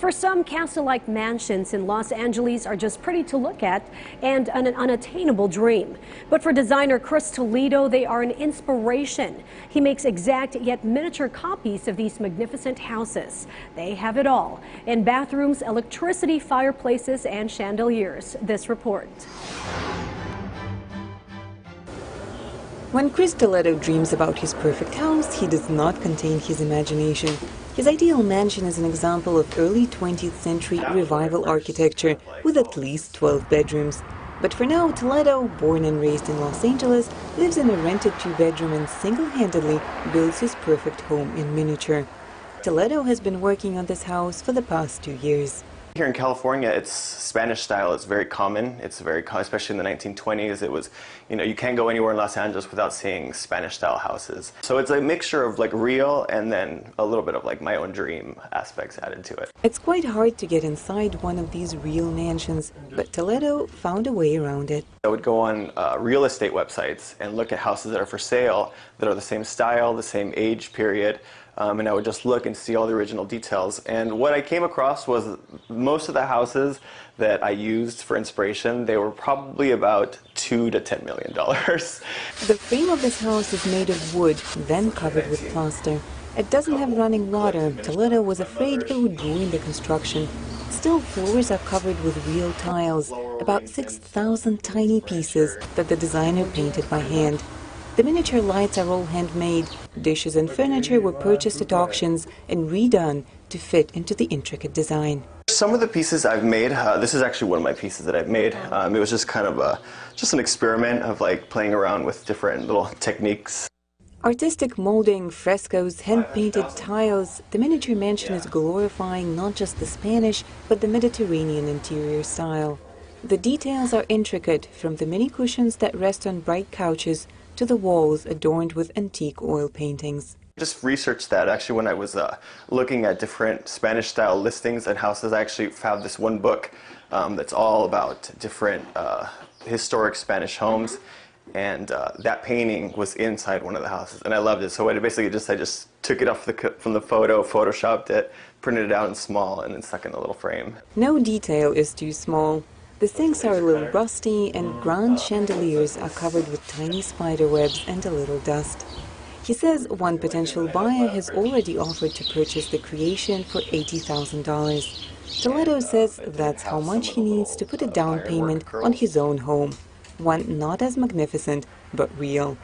For some, castle-like mansions in Los Angeles are just pretty to look at and an unattainable dream. But for designer Chris Toledo, they are an inspiration. He makes exact yet miniature copies of these magnificent houses. They have it all in bathrooms, electricity, fireplaces, and chandeliers. This report. When Chris Toledo dreams about his perfect house, he does not contain his imagination. His ideal mansion is an example of early 20th century revival architecture with at least 12 bedrooms. But for now, Toledo, born and raised in Los Angeles, lives in a rented 2-bedroom and single-handedly builds his perfect home in miniature. Toledo has been working on this house for the past 2 years. Here in California, it's Spanish style. It's very common. It's very common, especially in the 1920s. It was, you can't go anywhere in Los Angeles without seeing Spanish style houses. So it's a mixture of like real and then a little bit of like my own dream aspects added to it. It's quite hard to get inside one of these real mansions, but Toledo found a way around it. I would go on real estate websites and look at houses that are for sale, that are the same style, the same age period. And I would just look and see all the original details. And what I came across was most of the houses that I used for inspiration, they were probably about $2 to $10 million. The frame of this house is made of wood, then covered with plaster. It doesn't have running water. Toledo was afraid it would ruin the construction. Still, floors are covered with real tiles, about 6,000 tiny pieces that the designer painted by hand. The miniature lights are all handmade. Dishes and furniture were purchased at auctions and redone to fit into the intricate design. Some of the pieces I've made, this is actually one of my pieces that I've made. It was just kind of just an experiment of like playing around with different little techniques. Artistic molding, frescoes, hand-painted tiles, the miniature mansion is glorifying not just the Spanish, but the Mediterranean interior style. The details are intricate, from the mini cushions that rest on bright couches to the walls adorned with antique oil paintings. I just researched that actually when I was looking at different Spanish style listings and houses. I actually found this one book that's all about different historic Spanish homes, and that painting was inside one of the houses, and I loved it. So I just took it off from the photo, photoshopped it, printed it out in small, and then stuck in a little frame. No detail is too small. The sinks are a little rusty, and grand chandeliers are covered with tiny spider webs and a little dust. He says one potential buyer has already offered to purchase the creation for $80,000. Toledo says that's how much he needs to put a down payment on his own home, one not as magnificent, but real.